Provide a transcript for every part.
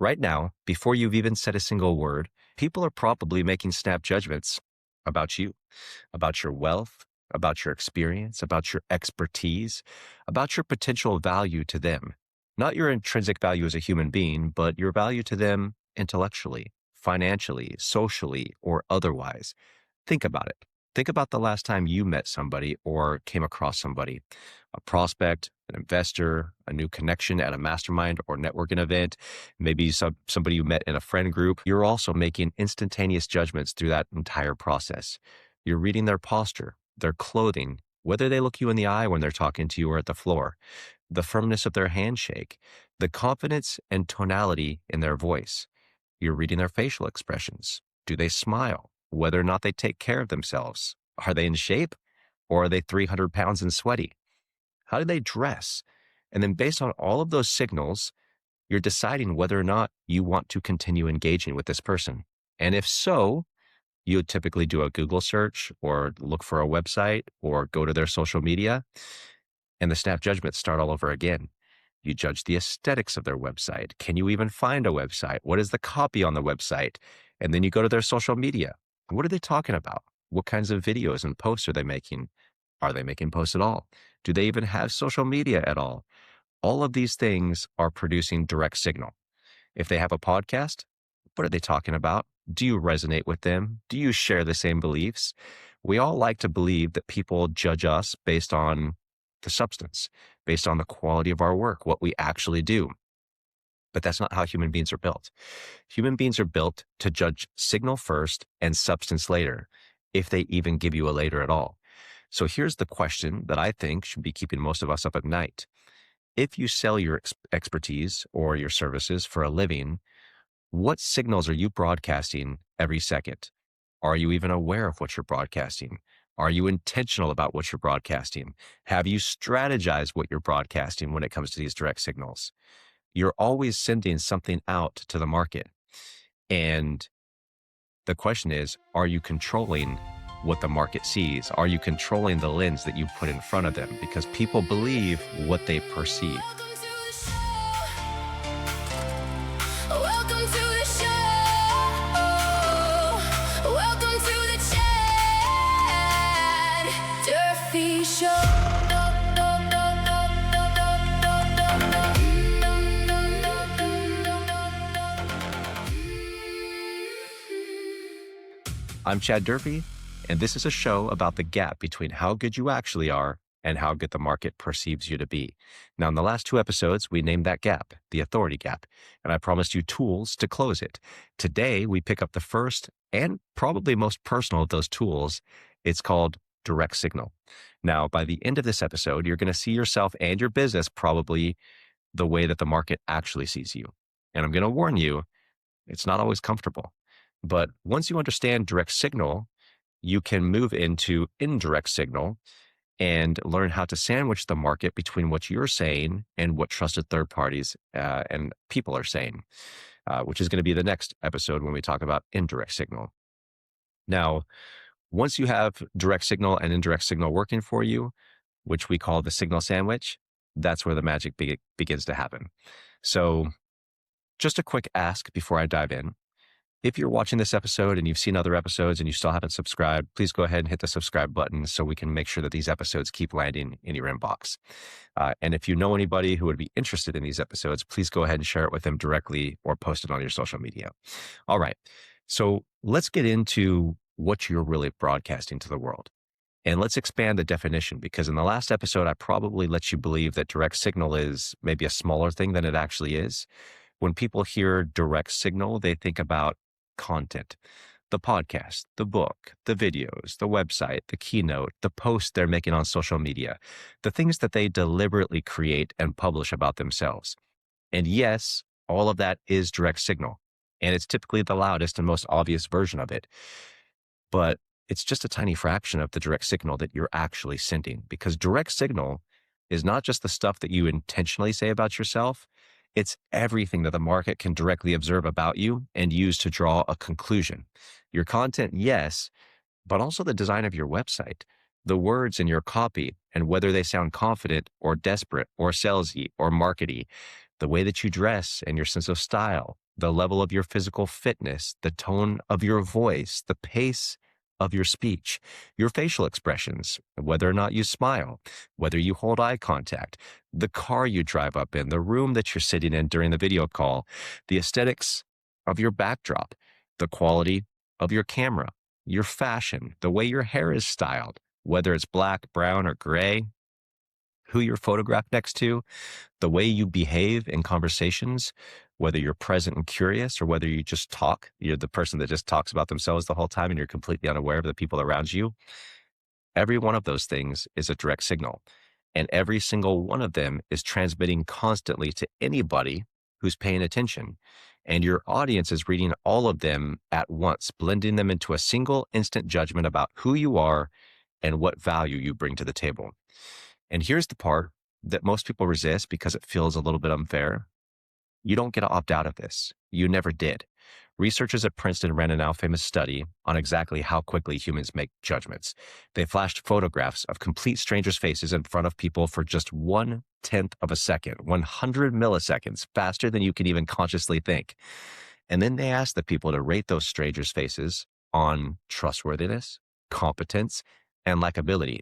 Right now, before you've even said a single word, people are probably making snap judgments about you, about your wealth, about your experience, about your expertise, about your potential value to them. Not your intrinsic value as a human being, but your value to them intellectually, financially, socially, or otherwise. Think about it. Think about the last time you met somebody or came across somebody, a prospect, an investor, a new connection at a mastermind or networking event, maybe somebody you met in a friend group. You're also making instantaneous judgments through that entire process. You're reading their posture, their clothing, whether they look you in the eye when they're talking to you or at the floor, the firmness of their handshake, the confidence and tonality in their voice. You're reading their facial expressions. Do they smile? Whether or not they take care of themselves. Are they in shape or are they 300 pounds and sweaty? How do they dress? And then based on all of those signals, you're deciding whether or not you want to continue engaging with this person. And if so, you would typically do a Google search or look for a website or go to their social media, and the snap judgments start all over again. You judge the aesthetics of their website. Can you even find a website? What is the copy on the website? And then you go to their social media. What are they talking about? What kinds of videos and posts are they making? Are they making posts at all? Do they even have social media at all? All of these things are producing direct signal. If they have a podcast, what are they talking about? Do you resonate with them? Do you share the same beliefs? We all like to believe that people judge us based on the substance, based on the quality of our work, what we actually do. But that's not how human beings are built. Human beings are built to judge signal first and substance later, if they even give you a later at all. So here's the question that I think should be keeping most of us up at night. If you sell your expertise or your services for a living, what signals are you broadcasting every second? Are you even aware of what you're broadcasting? Are you intentional about what you're broadcasting? Have you strategized what you're broadcasting when it comes to these direct signals? You're always sending something out to the market. And the question is, are you controlling what the market sees? Are you controlling the lens that you put in front of them? Because people believe what they perceive. Welcome to the show. Welcome to the Chad Durfee Show. I'm Chad Durfee, and this is a show about the gap between how good you actually are and how good the market perceives you to be. Now, in the last 2 episodes, we named that gap the authority gap, and I promised you tools to close it. Today, we pick up the first and probably most personal of those tools. It's called direct signal. Now, by the end of this episode, you're going to see yourself and your business probably the way that the market actually sees you. And I'm going to warn you, it's not always comfortable. But once you understand direct signal, you can move into indirect signal and learn how to sandwich the market between what you're saying and what trusted third parties and people are saying, which is going to be the next episode when we talk about indirect signal. Now, once you have direct signal and indirect signal working for you, which we call the signal sandwich, that's where the magic begins to happen. So just a quick ask before I dive in. If you're watching this episode and you've seen other episodes and you still haven't subscribed, please go ahead and hit the subscribe button so we can make sure that these episodes keep landing in your inbox. And if you know anybody who would be interested in these episodes, please go ahead and share it with them directly or post it on your social media. All right. So let's get into what you're really broadcasting to the world. And let's expand the definition, because in the last episode, I probably let you believe that direct signal is maybe a smaller thing than it actually is. When people hear direct signal, they think about content, the podcast, the book, the videos, the website, the keynote, the posts they're making on social media, the things that they deliberately create and publish about themselves. And yes, all of that is direct signal, and it's typically the loudest and most obvious version of it. But it's just a tiny fraction of the direct signal that you're actually sending, because direct signal is not just the stuff that you intentionally say about yourself. It's everything that the market can directly observe about you and use to draw a conclusion. Your content, yes, but also the design of your website, the words in your copy, and whether they sound confident or desperate or salesy or markety. the way that you dress and your sense of style, the level of your physical fitness, the tone of your voice, the pace of your speech, your facial expressions, whether or not you smile, whether you hold eye contact, the car you drive up in, the room that you're sitting in during the video call, the aesthetics of your backdrop, the quality of your camera, your fashion, the way your hair is styled, whether it's black, brown, or gray, who you're photographed next to, the way you behave in conversations, whether you're present and curious or whether you just talk, you're the person that just talks about themselves the whole time and you're completely unaware of the people around you. Every one of those things is a direct signal. And every single one of them is transmitting constantly to anybody who's paying attention. And your audience is reading all of them at once, blending them into a single instant judgment about who you are and what value you bring to the table. And here's the part that most people resist because it feels a little bit unfair. You don't get to opt out of this. You never did. Researchers at Princeton ran a now famous study on exactly how quickly humans make judgments. They flashed photographs of complete strangers' faces in front of people for just 1/10 of a second, 100 milliseconds, faster than you can even consciously think. And then they asked the people to rate those strangers' faces on trustworthiness, competence, and likability.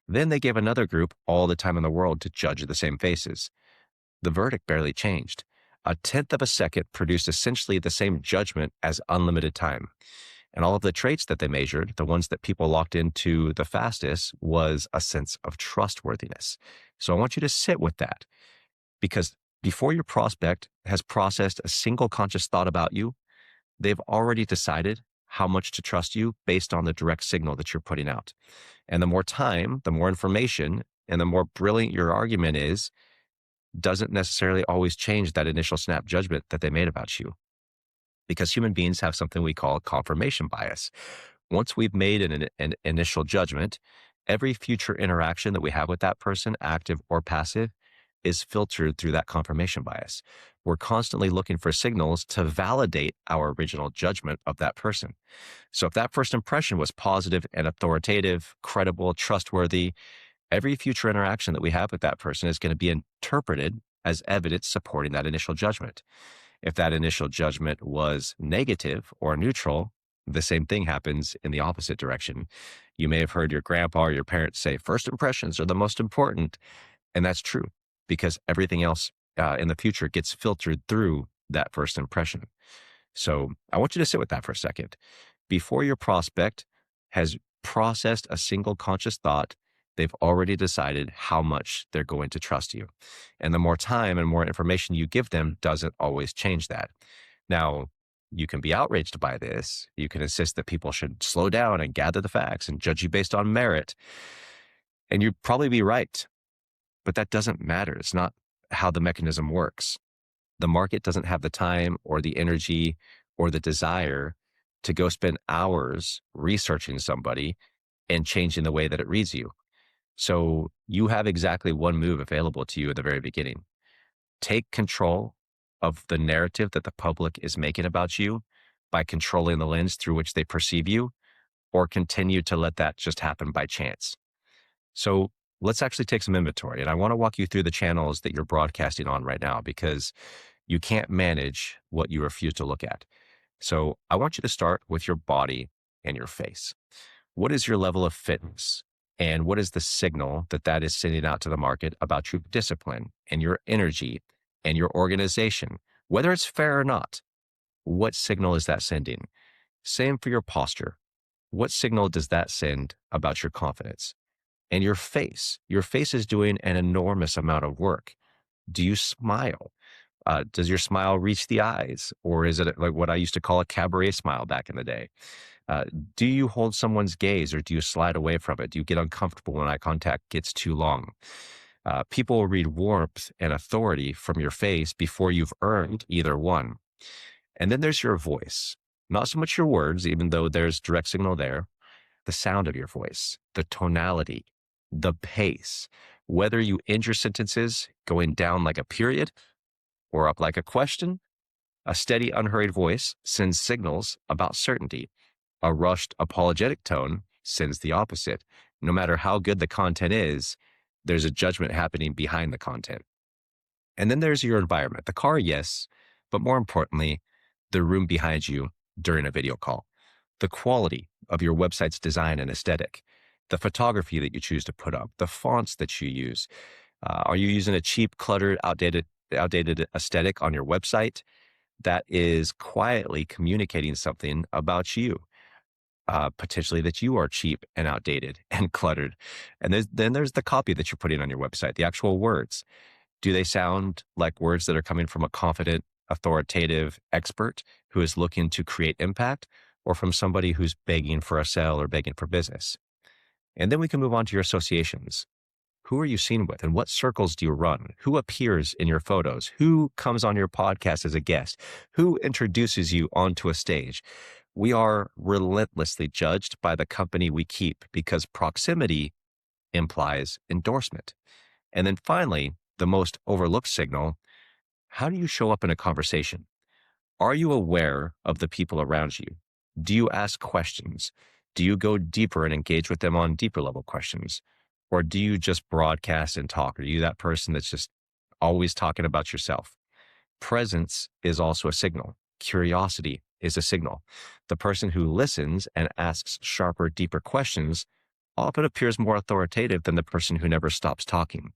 Then they gave another group all the time in the world to judge the same faces. The verdict barely changed. 1/10 of a second produced essentially the same judgment as unlimited time. And all of the traits that they measured, the ones that people locked into the fastest, was a sense of trustworthiness. So I want you to sit with that, because before your prospect has processed a single conscious thought about you, they've already decided how much to trust you based on the direct signal that you're putting out. And the more time, the more information, and the more brilliant your argument is, doesn't necessarily always change that initial snap judgment that they made about you. Because human beings have something we call confirmation bias. Once we've made an initial judgment, every future interaction that we have with that person, active or passive, is filtered through that confirmation bias. We're constantly looking for signals to validate our original judgment of that person. So if that first impression was positive and authoritative, credible, trustworthy, every future interaction that we have with that person is going to be interpreted as evidence supporting that initial judgment. If that initial judgment was negative or neutral, the same thing happens in the opposite direction. You may have heard your grandpa or your parents say, first impressions are the most important. And that's true, because everything else in the future gets filtered through that first impression. So I want you to sit with that for a second. Before your prospect has processed a single conscious thought, they've already decided how much they're going to trust you. And the more time and more information you give them doesn't always change that. Now, you can be outraged by this. You can insist that people should slow down and gather the facts and judge you based on merit. And you'd probably be right. But that doesn't matter. It's not how the mechanism works. The market doesn't have the time or the energy or the desire to go spend hours researching somebody and changing the way that it reads you. So you have exactly one move available to you at the very beginning. Take control of the narrative that the public is making about you by controlling the lens through which they perceive you, or continue to let that just happen by chance. So let's actually take some inventory. And I want to walk you through the channels that you're broadcasting on right now, because you can't manage what you refuse to look at. So I want you to start with your body and your face. What is your level of fitness? And what is the signal that that is sending out to the market about your discipline and your energy and your organization, whether it's fair or not? What signal is that sending? Same for your posture. What signal does that send about your confidence? And your face. Your face is doing an enormous amount of work. Do you smile? Does your smile reach the eyes? Or is it like what I used to call a cabaret smile back in the day? Do you hold someone's gaze, or do you slide away from it? Do you get uncomfortable when eye contact gets too long? People will read warmth and authority from your face before you've earned either one. And then there's your voice. Not so much your words, even though there's direct signal there. The sound of your voice, the tonality, the pace, whether you end your sentences going down like a period or up like a question. A steady, unhurried voice sends signals about certainty. A rushed, apologetic tone sends the opposite. No matter how good the content is, there's a judgment happening behind the content. And then there's your environment. The car, yes, but more importantly, the room behind you during a video call, the quality of your website's design and aesthetic, the photography that you choose to put up, the fonts that you use. Are you using a cheap, cluttered, outdated aesthetic on your website that is quietly communicating something about you? Potentially that you are cheap and outdated and cluttered. And then there's the copy that you're putting on your website, the actual words. Do they sound like words that are coming from a confident, authoritative expert who is looking to create impact, or from somebody who's begging for a sale or begging for business? And then we can move on to your associations. Who are you seen with, and what circles do you run? Who appears in your photos? Who comes on your podcast as a guest? Who introduces you onto a stage? We are relentlessly judged by the company we keep because proximity implies endorsement. And then finally, the most overlooked signal: how do you show up in a conversation? Are you aware of the people around you? Do you ask questions? Do you go deeper and engage with them on deeper level questions? Or do you just broadcast and talk? Are you that person that's just always talking about yourself? Presence is also a signal. Curiosity is a signal. The person who listens and asks sharper, deeper questions often appears more authoritative than the person who never stops talking,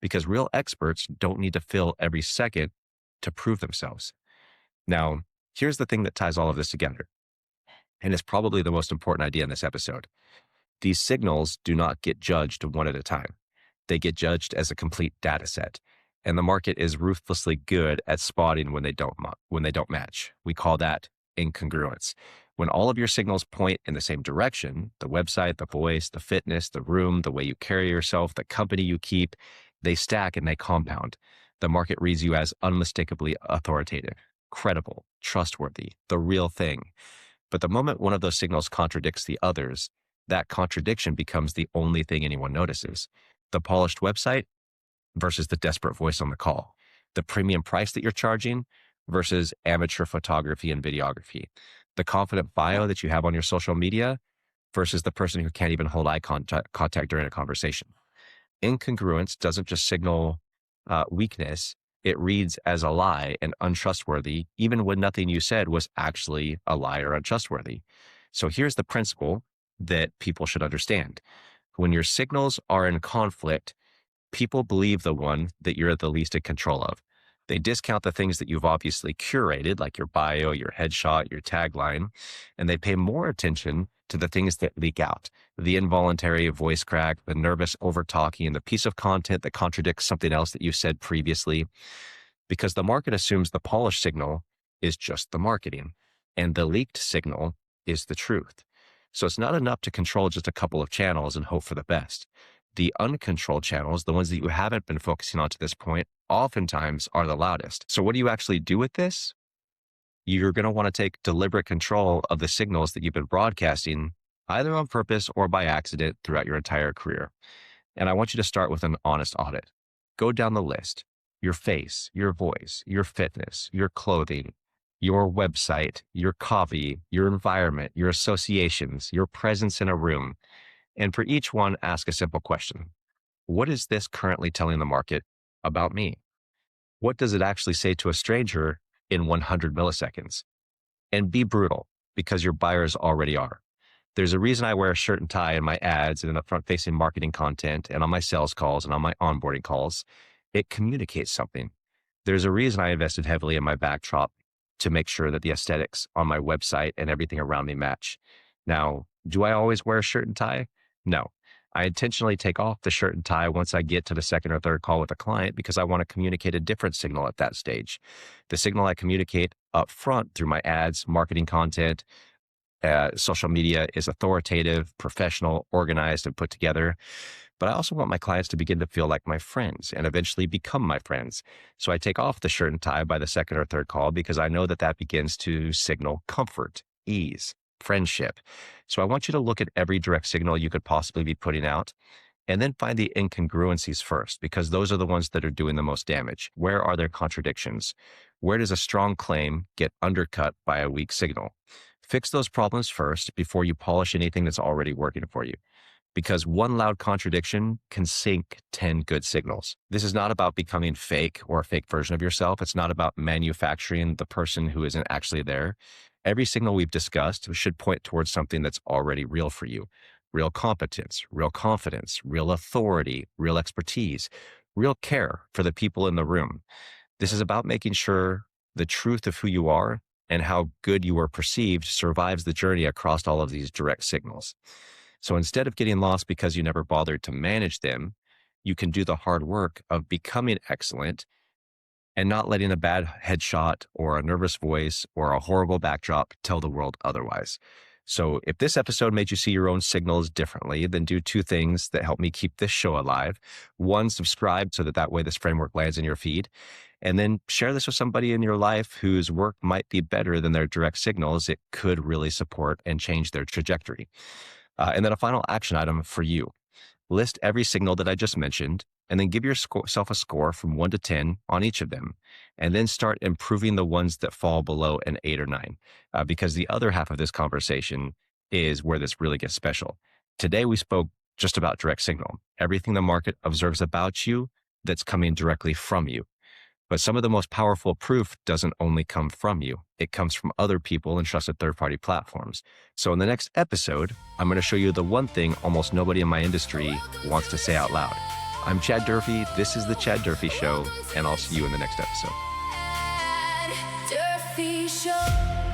because real experts don't need to fill every second to prove themselves. Now, here's the thing that ties all of this together, and it's probably the most important idea in this episode. These signals do not get judged one at a time. They get judged as a complete data set. And the market is ruthlessly good at spotting when they don't match. We call that incongruence. When all of your signals point in the same direction, the website, the voice, the fitness, the room, the way you carry yourself, the company you keep, they stack and they compound. The market reads you as unmistakably authoritative, credible, trustworthy, the real thing. But the moment one of those signals contradicts the others, that contradiction becomes the only thing anyone notices. The polished website versus the desperate voice on the call. The premium price that you're charging versus amateur photography and videography. The confident bio that you have on your social media versus the person who can't even hold eye contact during a conversation. Incongruence doesn't just signal weakness. It reads as a lie and untrustworthy, even when nothing you said was actually a lie or untrustworthy. So here's the principle that people should understand. When your signals are in conflict, people believe the one that you're the least in control of. They discount the things that you've obviously curated, like your bio, your headshot, your tagline, and they pay more attention to the things that leak out: the involuntary voice crack, the nervous over-talking, the piece of content that contradicts something else that you said previously, because the market assumes the polished signal is just the marketing, and the leaked signal is the truth. So it's not enough to control just a couple of channels and hope for the best. The uncontrolled channels, the ones that you haven't been focusing on to this point, oftentimes are the loudest. So what do you actually do with this? You're going to want to take deliberate control of the signals that you've been broadcasting, either on purpose or by accident, throughout your entire career. And I want you to start with an honest audit. Go down the list: your face, your voice, your fitness, your clothing, your website, your copy, your environment, your associations, your presence in a room. And for each one, ask a simple question. What is this currently telling the market about me? What does it actually say to a stranger in 100 milliseconds? And be brutal, because your buyers already are. There's a reason I wear a shirt and tie in my ads and in the front-facing marketing content and on my sales calls and on my onboarding calls. It communicates something. There's a reason I invested heavily in my backdrop to make sure that the aesthetics on my website and everything around me match. Now, do I always wear a shirt and tie? No. I intentionally take off the shirt and tie once I get to the second or third call with a client, because I want to communicate a different signal at that stage. The signal I communicate up front through my ads, marketing content, social media is authoritative, professional, organized, and put together. But I also want my clients to begin to feel like my friends and eventually become my friends. So I take off the shirt and tie by the second or third call, because I know that that begins to signal comfort, ease, friendship. So I want you to look at every direct signal you could possibly be putting out, and then find the incongruencies first, because those are the ones that are doing the most damage. Where are there contradictions? Where does a strong claim get undercut by a weak signal? Fix those problems first before you polish anything that's already working for you. because one loud contradiction can sink 10 good signals. This is not about becoming fake or a fake version of yourself. It's not about manufacturing the person who isn't actually there. Every signal we've discussed should point towards something that's already real for you. Real competence, real confidence, real authority, real expertise, real care for the people in the room. This is about making sure the truth of who you are and how good you are perceived survives the journey across all of these direct signals. So instead of getting lost because you never bothered to manage them, you can do the hard work of becoming excellent and not letting a bad headshot or a nervous voice or a horrible backdrop tell the world otherwise. So if this episode made you see your own signals differently, then do two things that help me keep this show alive. One, subscribe so that way this framework lands in your feed. And then share this with somebody in your life whose work might be better than their direct signals. It could really support and change their trajectory. And then a final action item for you. List every signal that I just mentioned, and then give yourself a score from 1 to 10 on each of them. And then start improving the ones that fall below an 8 or 9, because the other half of this conversation is where this really gets special. Today, we spoke just about direct signal, everything the market observes about you that's coming directly from you. But some of the most powerful proof doesn't only come from you. It comes from other people and trusted third-party platforms. So in the next episode, I'm going to show you the one thing almost nobody in my industry wants to say out loud. I'm Chad Durfee. This is The Chad Durfee Show, and I'll see you in the next episode. Durfee Show.